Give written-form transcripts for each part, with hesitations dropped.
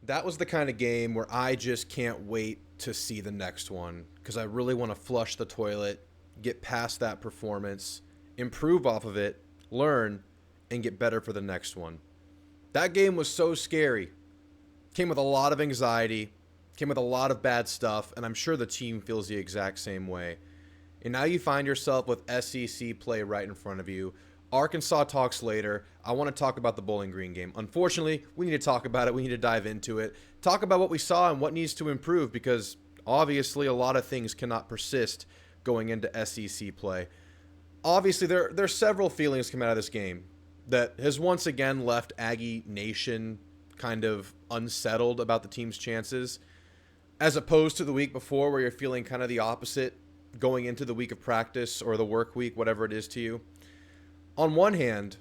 That was the kind of game where I just can't wait to see the next one because I really want to flush the toilet, get past that performance, improve off of it, learn, and get better for the next one. That game was so scary. Came with a lot of anxiety, came with a lot of bad stuff, and I'm sure the team feels the exact same way. And now you find yourself with SEC play right in front of you. Arkansas talks later. I want to talk about the Bowling Green game. Unfortunately, we need to talk about it. We need to dive into it. Talk about what we saw and what needs to improve because obviously a lot of things cannot persist going into SEC play. Obviously, there's several feelings come out of this game that has once again left Aggie Nation kind of unsettled about the team's chances, as opposed to the week before where you're feeling kind of the opposite going into the week of practice or the work week, whatever it is to you. On one hand,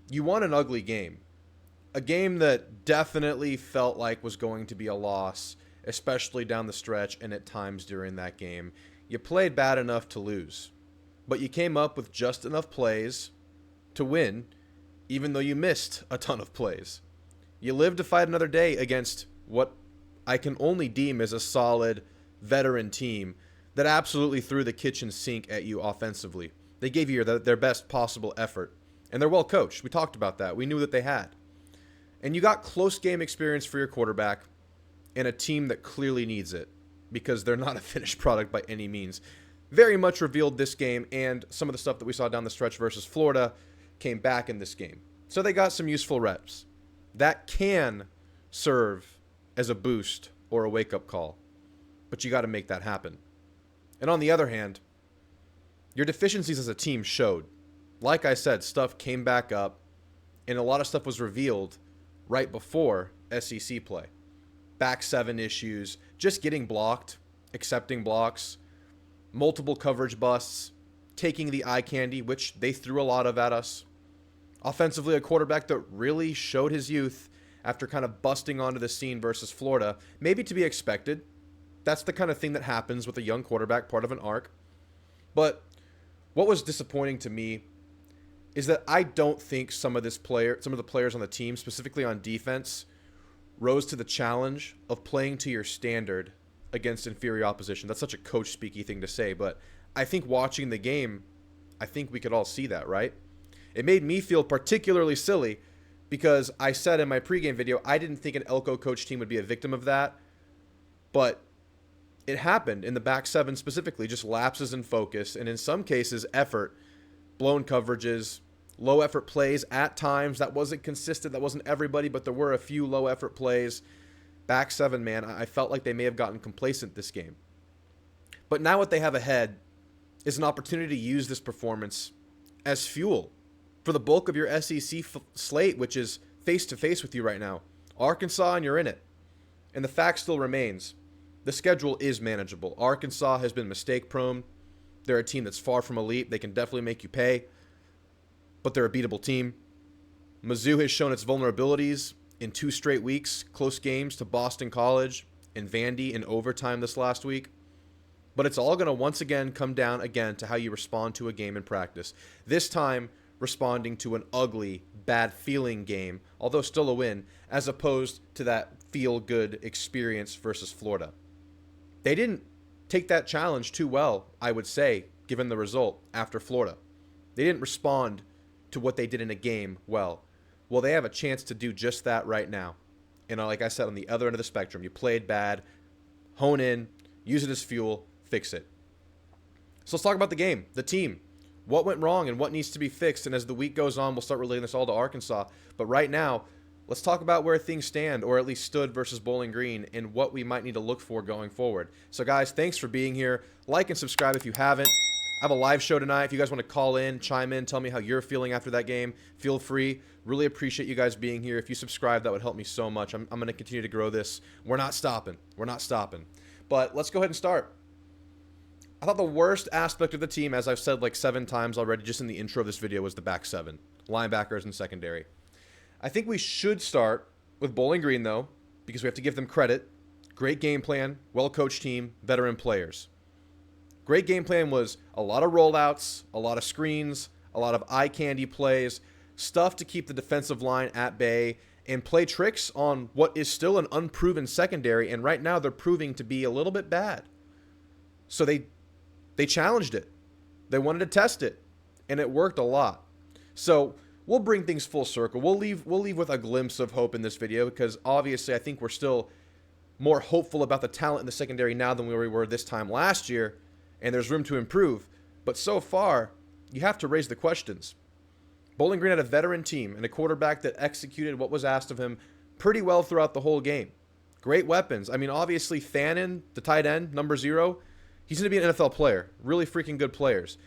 you won an ugly game. A game that definitely felt like was going to be a loss, especially down the stretch and at times during that game. You played bad enough to lose, but you came up with just enough plays to win, even though you missed a ton of plays. You lived to fight another day against what I can only deem as a solid veteran team that absolutely threw the kitchen sink at you offensively. They gave you their best possible effort, and they're well coached. We talked about that. We knew that they had. And you got close game experience for your quarterback and a team that clearly needs it because they're not a finished product by any means. Very much revealed this game, and some of the stuff that we saw down the stretch versus Florida came back in this game. So they got some useful reps. That can serve as a boost or a wake-up call, but you got to make that happen. And on the other hand, your deficiencies as a team showed. Like I said, stuff came back up, and a lot of stuff was revealed right before SEC play. Back seven issues, just getting blocked, accepting blocks, multiple coverage busts, taking the eye candy, which they threw a lot of at us. Offensively, a quarterback that really showed his youth after kind of busting onto the scene versus Florida, maybe to be expected. That's the kind of thing that happens with a young quarterback, part of an arc. But what was disappointing to me is that I don't think some of the players on the team, specifically on defense, rose to the challenge of playing to your standard against inferior opposition. That's such a coach speaky thing to say, but I think watching the game, I think we could all see that, right? It made me feel particularly silly because I said in my pregame video I didn't think an Elko coach team would be a victim of that, but it happened in the back seven specifically, just lapses in focus, and in some cases, effort, blown coverages, low effort plays at times. That wasn't consistent. That wasn't everybody, but there were a few low effort plays. Back seven, man, I felt like they may have gotten complacent this game. But now what they have ahead is an opportunity to use this performance as fuel for the bulk of your SEC slate, which is face-to-face with you right now. Arkansas, and you're in it. And the fact still remains. The schedule is manageable. Arkansas has been mistake-prone. They're a team that's far from elite. They can definitely make you pay, but they're a beatable team. Mizzou has shown its vulnerabilities in 2 straight weeks, close games to Boston College and Vandy in overtime this last week. But it's all going to once again come down again to how you respond to a game in practice. This time, responding to an ugly, bad-feeling game, although still a win, as opposed to that feel-good experience versus Florida. They didn't take that challenge too well, I would say, given the result after Florida. They didn't respond to what they did in a game well. Well, they have a chance to do just that right now. And like I said, on the other end of the spectrum, you played bad, hone in, use it as fuel, fix it. So let's talk about the game, the team. What went wrong and what needs to be fixed. And as the week goes on, we'll start relating this all to Arkansas. But right now, let's talk about where things stand, or at least stood versus Bowling Green, and what we might need to look for going forward. So guys, thanks for being here. Like and subscribe if you haven't. I have a live show tonight. If you guys want to call in, chime in, tell me how you're feeling after that game, feel free. Really appreciate you guys being here. If you subscribe, that would help me so much. I'm going to continue to grow this. We're not stopping. We're not stopping. But let's go ahead and start. I thought the worst aspect of the team, as I've said like 7 times already just in the intro of this video, was the back 7. Linebackers and secondary. I think we should start with Bowling Green, though, because we have to give them credit. Great game plan, well-coached team, veteran players. Great game plan was a lot of rollouts, a lot of screens, a lot of eye candy plays, stuff to keep the defensive line at bay and play tricks on what is still an unproven secondary, and right now they're proving to be a little bit bad. So they challenged it. They wanted to test it, and it worked a lot. So we'll bring things full circle. We'll leave with a glimpse of hope in this video, because obviously I think we're still more hopeful about the talent in the secondary now than we were this time last year, and there's room to improve. But so far, you have to raise the questions. Bowling Green had a veteran team and a quarterback that executed what was asked of him pretty well throughout the whole game. Great weapons. I mean, obviously, Fannin, the tight end, number 0, he's going to be an NFL player. Really freaking good players.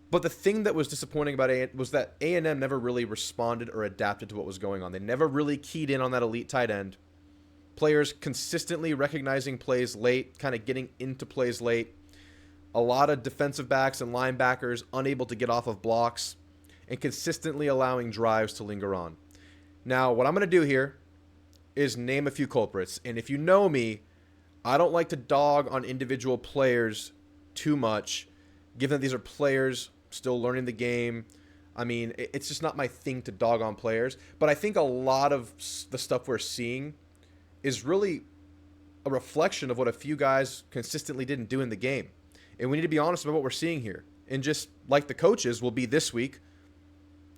But the thing that was disappointing about was that A&M never really responded or adapted to what was going on. They never really keyed in on that elite tight end. Players consistently recognizing plays late, kind of getting into plays late. A lot of defensive backs and linebackers unable to get off of blocks, and consistently allowing drives to linger on. Now, what I'm going to do here is name a few culprits. And if you know me, I don't like to dog on individual players too much, given that these are players still learning the game. I mean, it's just not my thing to dog on players. But I think a lot of the stuff we're seeing is really a reflection of what a few guys consistently didn't do in the game. And we need to be honest about what we're seeing here. And just like the coaches will be this week,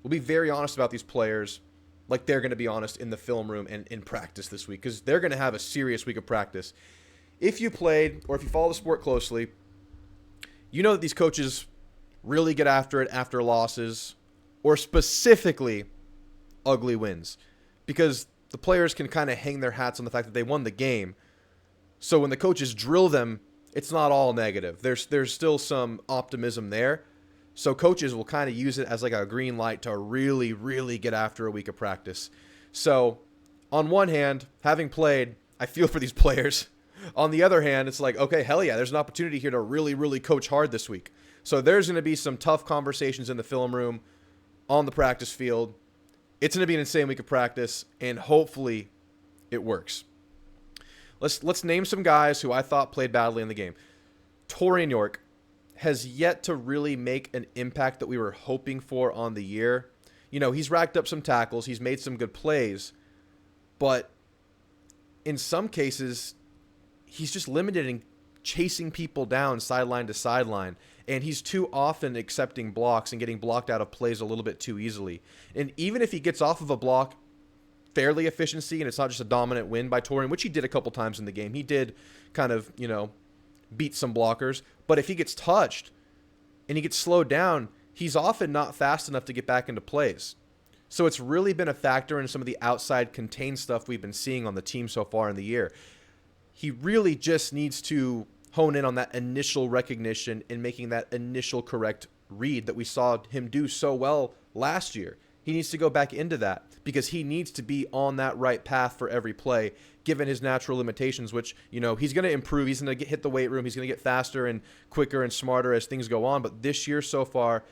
we'll be very honest about these players, like they're going to be honest in the film room and in practice this week, because they're going to have a serious week of practice. If you played, or if you follow the sport closely, you know that these coaches really get after it after losses, or specifically ugly wins, because the players can kind of hang their hats on the fact that they won the game. So when the coaches drill them, it's not all negative. There's still some optimism there. So coaches will kind of use it as like a green light to really, really get after a week of practice. So on one hand, having played, I feel for these players. On the other hand, it's like, okay, hell yeah, there's an opportunity here to really, really coach hard this week. So there's going to be some tough conversations in the film room, on the practice field. It's going to be an insane week of practice, and hopefully it works. Let's name some guys who I thought played badly in the game. Torian York has yet to really make an impact that we were hoping for on the year. You know, he's racked up some tackles. He's made some good plays. But in some cases, he's just limited in chasing people down sideline to sideline. And he's too often accepting blocks and getting blocked out of plays a little bit too easily. And even if he gets off of a block fairly efficiency, and it's not just a dominant win by Torian, which he did a couple times in the game. He did kind of, beat some blockers. But if he gets touched and he gets slowed down, he's often not fast enough to get back into plays. So it's really been a factor in some of the outside contained stuff we've been seeing on the team so far in the year. He really just needs to hone in on that initial recognition and making that initial correct read that we saw him do so well last year. He needs to go back into that because he needs to be on that right path for every play, given his natural limitations, which, he's going to improve. He's going to hit the weight room. He's going to get faster and quicker and smarter as things go on. But this year so far,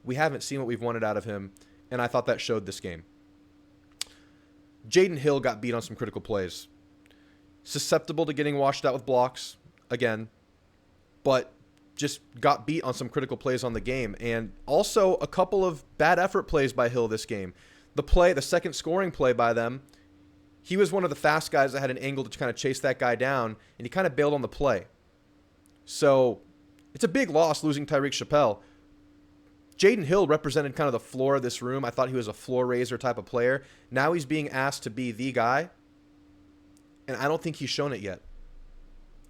we haven't seen what we've wanted out of him, and I thought that showed this game. Jaden Hill got beat on some critical plays. Susceptible to getting washed out with blocks, again, but just got beat on some critical plays on the game. And also a couple of bad effort plays by Hill this game. The second scoring play by them, he was one of the fast guys that had an angle to kind of chase that guy down, and he kind of bailed on the play. So it's a big loss losing Tyreek Chappelle. Jaden Hill represented kind of the floor of this room. I thought he was a floor raiser type of player. Now he's being asked to be the guy, and I don't think he's shown it yet.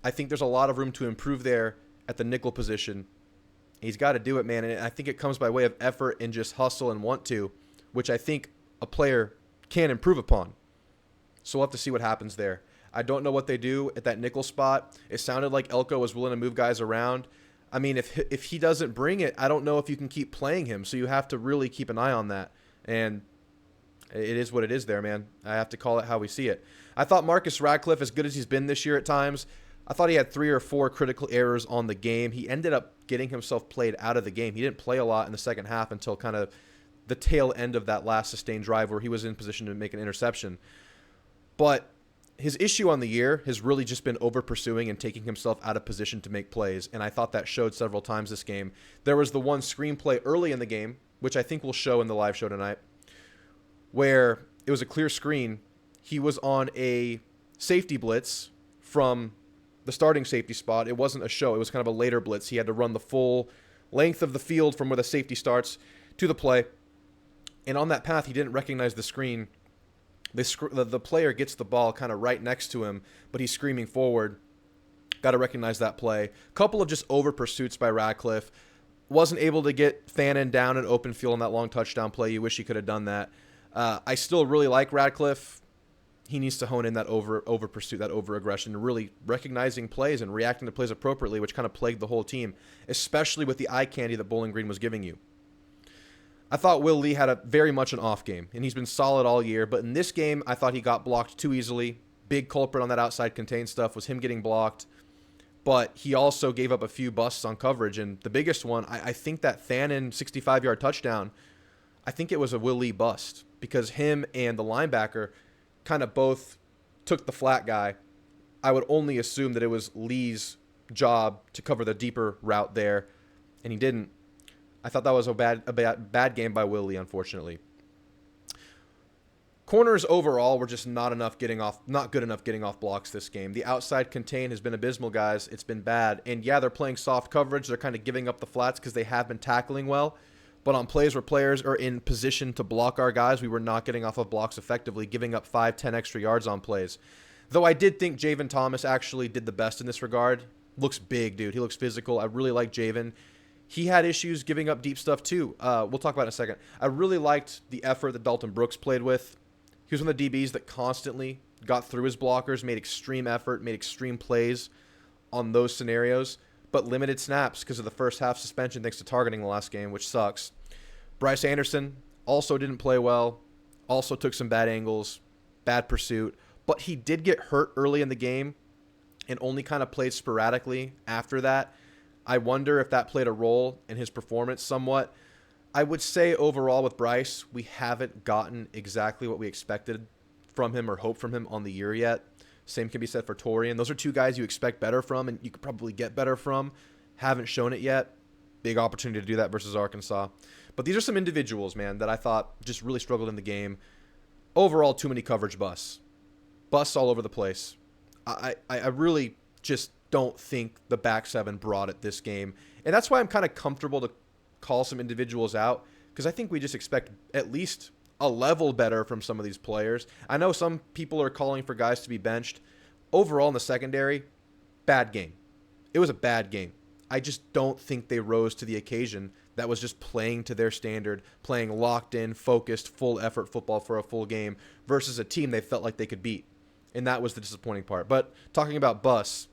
I think there's a lot of room to improve there at the nickel position. He's got to do it, man, and I think it comes by way of effort and just hustle and want to, which I think a player can improve upon. So we'll have to see what happens there. I don't know what they do at that nickel spot. It sounded like Elko was willing to move guys around. I mean, if he doesn't bring it, I don't know if you can keep playing him. So you have to really keep an eye on that. And it is what it is there, man. I have to call it how we see it. I thought Marcus Radcliffe, as good as he's been this year at times, I thought he had 3 or 4 critical errors on the game. He ended up getting himself played out of the game. He didn't play a lot in the second half until kind of the tail end of that last sustained drive where he was in position to make an interception. But his issue on the year has really just been over-pursuing and taking himself out of position to make plays, and I thought that showed several times this game. There was the one screenplay early in the game, which I think we'll show in the live show tonight, where it was a clear screen, he was on a safety blitz from the starting safety spot. It wasn't a show. It was kind of a later blitz. He had to run the full length of the field from where the safety starts to the play. And on that path, he didn't recognize the screen. The player gets the ball kind of right next to him, but he's screaming forward. Got to recognize that play. Couple of just over pursuits by Radcliffe. Wasn't able to get Fannin down in open field on that long touchdown play. You wish he could have done that. I still really like Radcliffe. He needs to hone in that over pursuit, that over aggression, really recognizing plays and reacting to plays appropriately, which kind of plagued the whole team, especially with the eye candy that Bowling Green was giving you. I thought Will Lee had a very much an off game, and he's been solid all year. But in this game, I thought he got blocked too easily. Big culprit on that outside contain stuff was him getting blocked. But he also gave up a few busts on coverage. And the biggest one, I think that Fannin 65-yard touchdown, I think it was a Will Lee bust because him and the linebacker kind of both took the flat guy. I would only assume that it was Lee's job to cover the deeper route there, and he didn't. I thought that was a bad game by Will Lee, unfortunately. Corners overall were just not good enough getting off blocks this game. The outside contain has been abysmal, guys. It's been bad. And yeah, they're playing soft coverage. They're kind of giving up the flats because they have been tackling well. But on plays where players are in position to block our guys, we were not getting off of blocks effectively, giving up 5-10 extra yards on plays. Though I did think Javen Thomas actually did the best in this regard. Looks big, dude. He looks physical. I really like Javen. He had issues giving up deep stuff too. We'll talk about it in a second. I really liked the effort that Dalton Brooks played with. He was one of the DBs that constantly got through his blockers, made extreme effort, made extreme plays on those scenarios, but limited snaps because of the first half suspension thanks to targeting the last game, which sucks. Bryce Anderson also didn't play well, also took some bad angles, bad pursuit, but he did get hurt early in the game and only kind of played sporadically after that. I wonder if that played a role in his performance somewhat. I would say overall with Bryce, we haven't gotten exactly what we expected from him or hoped from him on the year yet. Same can be said for Torian. Those are two guys you expect better from and you could probably get better from. Haven't shown it yet. Big opportunity to do that versus Arkansas. But these are some individuals, man, that I thought just really struggled in the game. Overall, too many coverage busts. Busts all over the place. I really just don't think the back seven brought it this game. And that's why I'm kind of comfortable to call some individuals out because I think we just expect at least a level better from some of these players. I know some people are calling for guys to be benched. Overall in the secondary, bad game. It was a bad game. I just don't think they rose to the occasion. That was just playing to their standard, playing locked in, focused, full effort football for a full game versus a team they felt like they could beat. And that was the disappointing part. But talking about busts,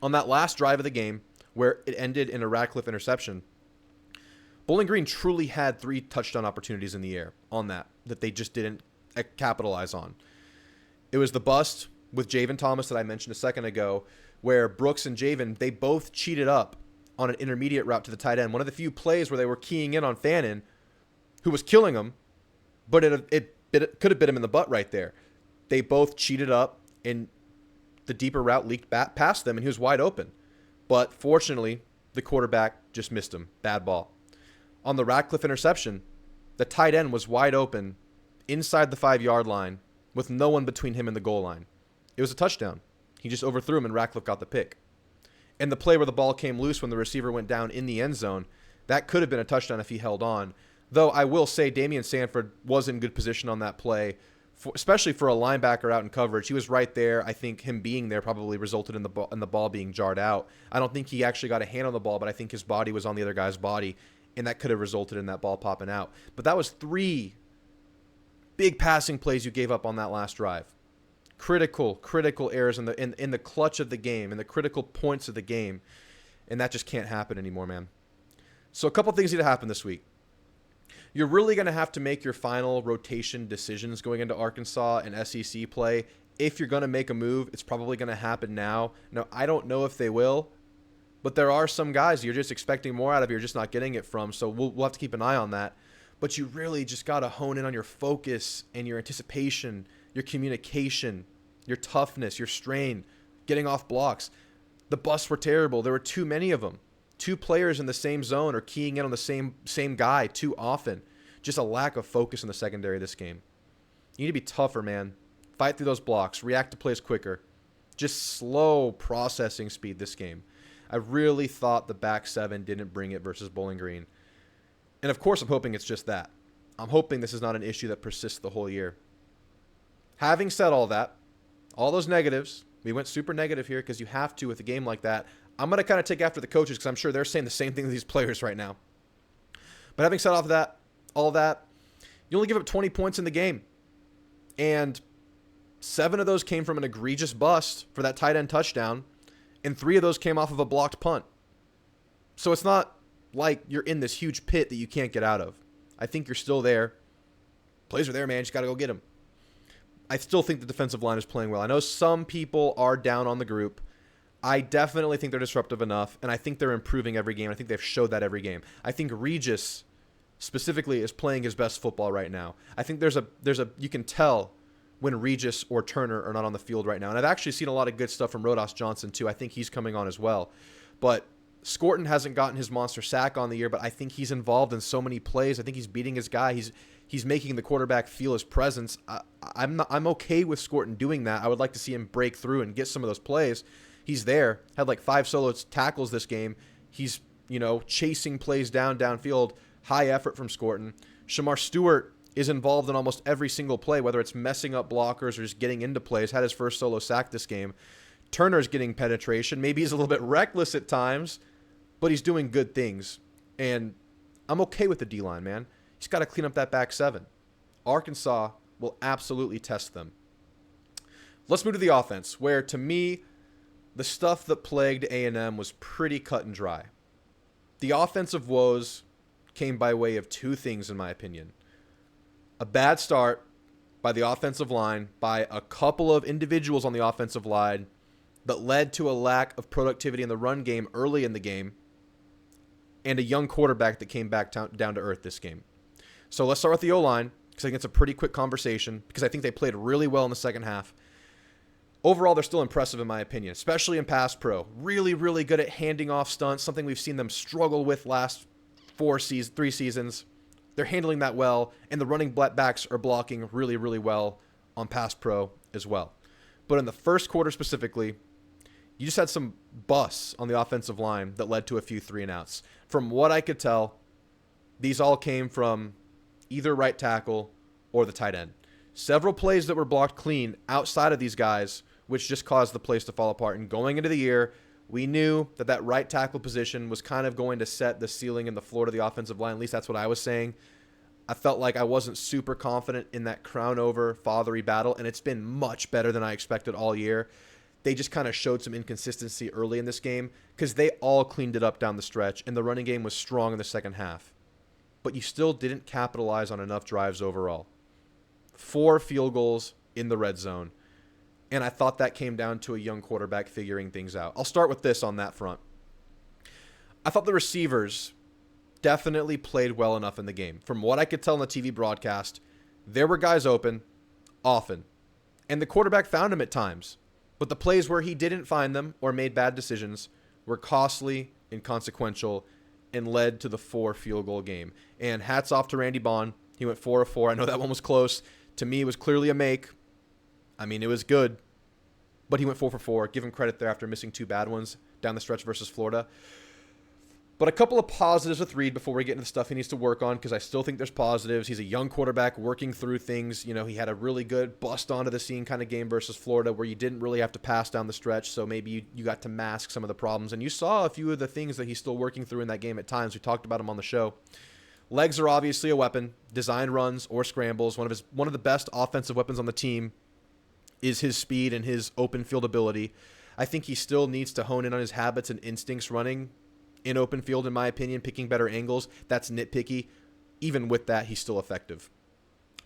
on that last drive of the game where it ended in a Radcliffe interception, Bowling Green truly had 3 touchdown opportunities in the air on that they just didn't capitalize on. It was the bust with Javen Thomas that I mentioned a second ago, where Brooks and Javen, they both cheated up on an intermediate route to the tight end. One of the few plays where they were keying in on Fannin, who was killing him, but it could have bit him in the butt right there. They both cheated up, and the deeper route leaked back past them, and he was wide open. But fortunately, the quarterback just missed him. Bad ball. On the Radcliffe interception, the tight end was wide open inside the 5-yard line with no one between him and the goal line. It was a touchdown. He just overthrew him, and Radcliffe got the pick. And the play where the ball came loose when the receiver went down in the end zone, that could have been a touchdown if he held on. Though I will say Damian Sanford was in good position on that play, especially for a linebacker out in coverage. He was right there. I think him being there probably resulted in the ball being jarred out. I don't think he actually got a hand on the ball, but I think his body was on the other guy's body, and that could have resulted in that ball popping out. But that was 3 big passing plays you gave up on that last drive. Critical errors in the clutch of the game, in the critical points of the game, and that just can't happen anymore, man. So a couple things need to happen this week. You're really going to have to make your final rotation decisions going into Arkansas and SEC play. If you're going to make a move, it's probably going to happen now. Now, I don't know if they will, but there are some guys you're just expecting more out of, you're just not getting it from, so we'll have to keep an eye on that. But you really just got to hone in on your focus and your anticipation, your communication, your toughness, your strain, getting off blocks. The busts were terrible. There were too many of them. 2 players in the same zone or keying in on the same guy too often. Just a lack of focus in the secondary this game. You need to be tougher, man. fight through those blocks, react to plays quicker. Just slow processing speed this game. I really thought the back seven didn't bring it versus Bowling Green. And of course, I'm hoping it's just that. I'm hoping this is not an issue that persists the whole year. Having said all that, all those negatives, we went super negative here because you have to with a game like that. I'm going to kind of take after the coaches because I'm sure they're saying the same thing to these players right now. But having said all that, you only give up 20 points in the game. And 7 of those came from an egregious bust for that tight end touchdown. And 3 of those came off of a blocked punt. So it's not like you're in this huge pit that you can't get out of. I think you're still there. Plays are there, man. You just got to go get them. I still think the defensive line is playing well. I know some people are down on the group. I definitely think they're disruptive enough, and I think they're improving every game. I think they've showed that every game. I think Regis specifically is playing his best football right now. I think there's a you can tell when Regis or Turner are not on the field right now. And I've actually seen a lot of good stuff from Rodas Johnson too. I think he's coming on as well. But Scorton hasn't gotten his monster sack on the year, but I think he's involved in so many plays. I think he's beating his guy. He's making the quarterback feel his presence. I'm okay with Scorton doing that. I would like to see him break through and get some of those plays. He's there. Had like 5 solo tackles this game. He's, chasing plays downfield. High effort from Scorton. Shamar Stewart is involved in almost every single play, whether it's messing up blockers or just getting into plays. Had his first solo sack this game. Turner's getting penetration. Maybe he's a little bit reckless at times, but he's doing good things. And I'm okay with the D-line, man. He's got to clean up that back seven. Arkansas will absolutely test them. Let's move to the offense, where to me, the stuff that plagued A&M was pretty cut and dry. The offensive woes came by way of 2 things, in my opinion. A bad start by the offensive line, by a couple of individuals on the offensive line that led to a lack of productivity in the run game early in the game, and a young quarterback that came back down to earth this game. So let's start with the O-line, because I think it's a pretty quick conversation, because I think they played really well in the second half. Overall, they're still impressive in my opinion, especially in pass pro. Really, really good at handing off stunts, something we've seen them struggle with last 3 seasons. They're handling that well, and the running backs are blocking really, really well on pass pro as well. But in the first quarter specifically, you just had some busts on the offensive line that led to a few 3-and-outs. From what I could tell, these all came from either right tackle or the tight end. Several plays that were blocked clean outside of these guys, which just caused the plays to fall apart. And going into the year, we knew that right tackle position was kind of going to set the ceiling and the floor to the offensive line. At least that's what I was saying. I felt like I wasn't super confident in that crown over fathery battle, and it's been much better than I expected all year. They just kind of showed some inconsistency early in this game because they all cleaned it up down the stretch, and the running game was strong in the second half. But you still didn't capitalize on enough drives overall. 4 field goals in the red zone. And I thought that came down to a young quarterback figuring things out. I'll start with this on that front. I thought the receivers definitely played well enough in the game. From what I could tell in the TV broadcast, there were guys open often. And the quarterback found him at times. But the plays where he didn't find them or made bad decisions were costly, inconsequential, and led to the 4 field goal game. And hats off to Randy Bond. He went 4 of 4. I know that one was close. To me, it was clearly a make. I mean, it was good. But he went 4 for 4. Give him credit there after missing 2 bad ones down the stretch versus Florida. But a couple of positives with Reed before we get into the stuff he needs to work on, because I still think there's positives. He's a young quarterback working through things. He had a really good bust onto the scene kind of game versus Florida where you didn't really have to pass down the stretch, so maybe you got to mask some of the problems. And you saw a few of the things that he's still working through in that game at times. We talked about him on the show. Legs are obviously a weapon. Design runs or scrambles. One of the best offensive weapons on the team is his speed and his open field ability. I think he still needs to hone in on his habits and instincts running in open field, in my opinion, picking better angles. That's nitpicky. Even with that, he's still effective.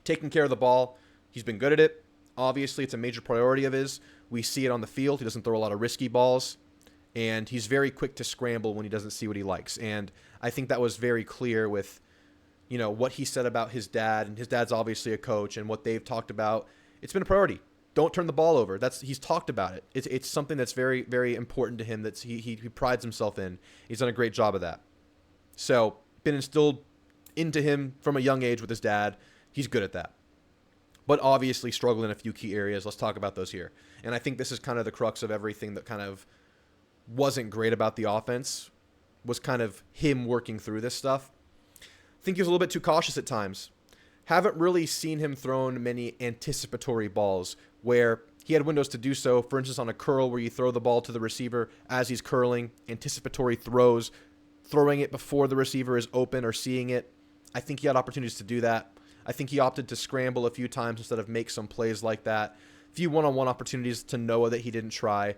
Taking care of the ball, he's been good at it. Obviously, it's a major priority of his. We see it on the field. He doesn't throw a lot of risky balls, and he's very quick to scramble when he doesn't see what he likes. And I think that was very clear with, what he said about his dad, and his dad's obviously a coach, and what they've talked about. It's been a priority. Don't turn the ball over. He's talked about it. It's something that's very, very important to him. That he prides himself in. He's done a great job of that. So been instilled into him from a young age with his dad. He's good at that. but obviously struggled in a few key areas. Let's talk about those here. And I think this is kind of the crux of everything that kind of wasn't great about the offense, was kind of him working through this stuff. I think he was a little bit too cautious at times. Haven't really seen him thrown many anticipatory balls where he had windows to do so. For instance, on a curl where you throw the ball to the receiver as he's curling, anticipatory throws, throwing it before the receiver is open or seeing it. I think he had opportunities to do that. I think he opted to scramble a few times instead of make some plays like that. A few one-on-one opportunities to Noah that he didn't try.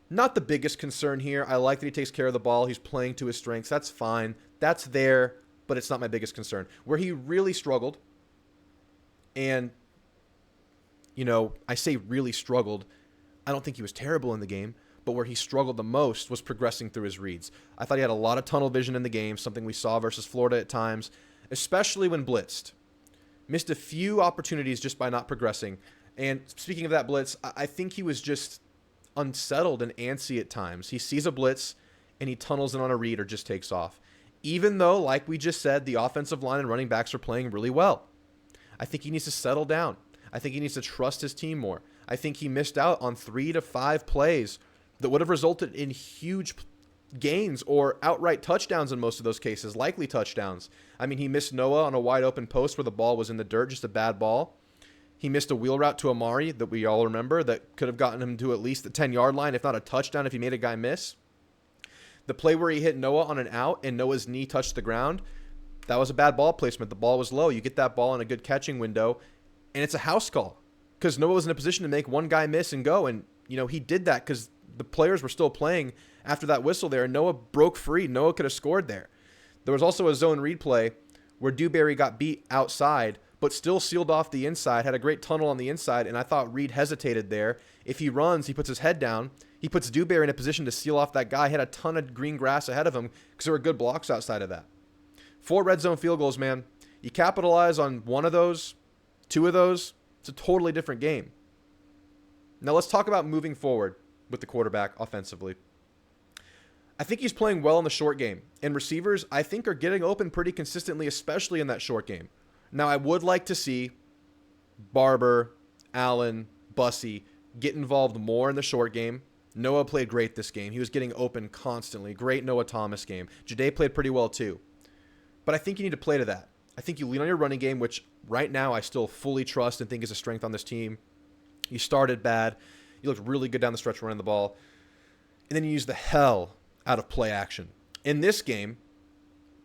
Not the biggest concern here. I like that he takes care of the ball. He's playing to his strengths. That's fine. That's there, but it's not my biggest concern. Where he really struggled, and, you know, I say really struggled. I don't think he was terrible in the game, but where he struggled the most was progressing through his reads. I thought he had a lot of tunnel vision in the game, something we saw versus Florida at times, especially when blitzed. Missed a few opportunities just by not progressing. And speaking of that blitz, I think he was just unsettled and antsy at times. He sees a blitz and he tunnels in on a read or just takes off. Even though, like we just said, the offensive line and running backs are playing really well. I think he needs to settle down. I think he needs to trust his team more. I think he missed out on 3 to 5 plays that would have resulted in huge gains or outright touchdowns in most of those cases, likely touchdowns. I mean, he missed Noah on a wide open post where the ball was in the dirt, just a bad ball. He missed a wheel route to Amari that we all remember that could have gotten him to at least the 10-yard line, if not a touchdown if he made a guy miss. The play where he hit Noah on an out and Noah's knee touched the ground, that was a bad ball placement. The ball was low. You get that ball in a good catching window, and it's a house call because Noah was in a position to make one guy miss and go. And, you know, he did that because the players were still playing after that whistle there, and Noah broke free. Noah could have scored there. There was also a zone read play where Dewberry got beat outside, but still sealed off the inside, had a great tunnel on the inside, and I thought Reed hesitated there. If he runs, he puts his head down. He puts Dewberry in a position to seal off that guy. He had a ton of green grass ahead of him because there were good blocks outside of that. 4 red zone field goals, man. You capitalize on one of those, 2 of those, it's a totally different game. Now let's talk about moving forward with the quarterback offensively. I think he's playing well in the short game. And receivers, I think, are getting open pretty consistently, especially in that short game. Now, I would like to see Barber, Allen, Bussey get involved more in the short game. Noah played great this game. He was getting open constantly. Great Noah Thomas game. Ja'Day played pretty well too. But I think you need to play to that. I think you lean on your running game, which right now I still fully trust and think is a strength on this team. You started bad. You looked really good down the stretch running the ball. And then you use the hell out of play action. In this game,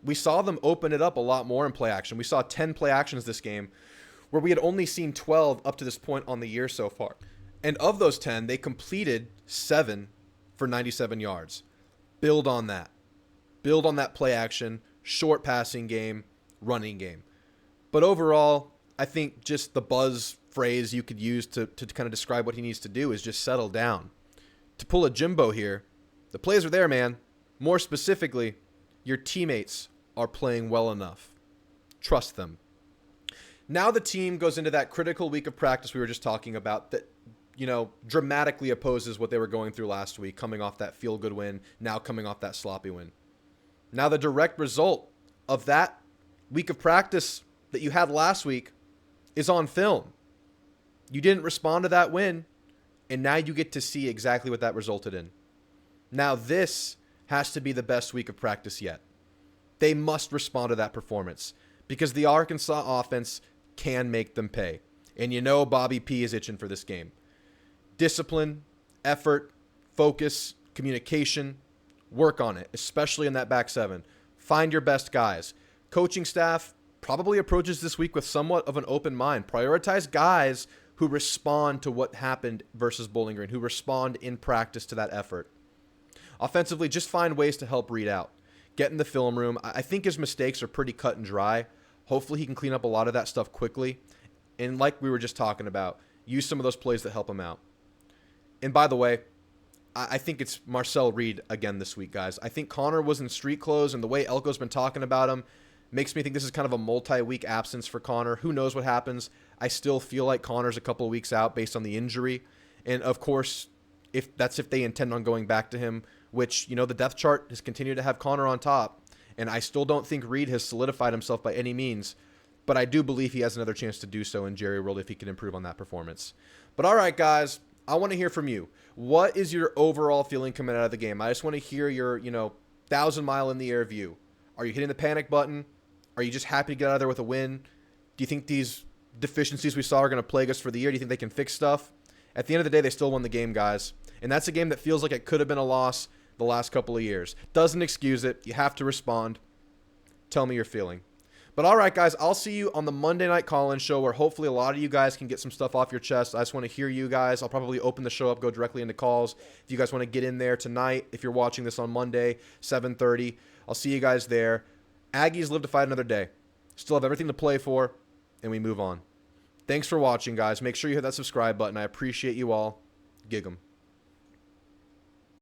we saw them open it up a lot more in play action. We saw 10 play actions this game where we had only seen 12 up to this point on the year so far. And of those 10, they completed 7 for 97 yards. Build on that. Build on that play action, short passing game, running game. But overall, I think just the buzz phrase you could use to kind of describe what he needs to do is just settle down. To pull a Jimbo here, the plays are there, man. More specifically, your teammates are playing well enough. Trust them. Now the team goes into that critical week of practice we were just talking about that, you know, dramatically opposes what they were going through last week, coming off that feel-good win, now coming off that sloppy win. Now the direct result of that week of practice that you had last week is on film. You didn't respond to that win, and now you get to see exactly what that resulted in. Now this has to be the best week of practice yet. They must respond to that performance because the Arkansas offense can make them pay. And you know Bobby P is itching for this game. Discipline, effort, focus, communication, work on it, especially in that back seven. Find your best guys. Coaching staff probably approaches this week with somewhat of an open mind. Prioritize guys who respond to what happened versus Bowling Green, who respond in practice to that effort. Offensively, just find ways to help Reed out. Get in the film room. I think his mistakes are pretty cut and dry. Hopefully he can clean up a lot of that stuff quickly. And like we were just talking about, use some of those plays that help him out. And by the way, I think it's Marcel Reed again this week, guys. I think Connor was in street clothes, and the way Elko's been talking about him makes me think this is kind of a multi-week absence for Connor. Who knows what happens? I still feel like Connor's a couple of weeks out based on the injury. And of course, if they intend on going back to him, which, you know, the depth chart has continued to have Connor on top. And I still don't think Reed has solidified himself by any means. But I do believe he has another chance to do so in Jerry World if he can improve on that performance. But all right, guys, I want to hear from you. What is your overall feeling coming out of the game? I just want to hear your, 1,000-mile-in-the-air view. Are you hitting the panic button? Are you just happy to get out of there with a win? Do you think these deficiencies we saw are going to plague us for the year? Do you think they can fix stuff? At the end of the day, they still won the game, guys. And that's a game that feels like it could have been a loss the last couple of years. Doesn't excuse it. You have to respond. Tell me your feeling. But all right, guys, I'll see you on the Monday Night Call-In show where hopefully a lot of you guys can get some stuff off your chest. I just want to hear you guys. I'll probably open the show up, go directly into calls. If you guys want to get in there tonight, if you're watching this on Monday, 7:30, I'll see you guys there. Aggies live to fight another day. Still have everything to play for, and we move on. Thanks for watching, guys. Make sure you hit that subscribe button. I appreciate you all. Gig 'em.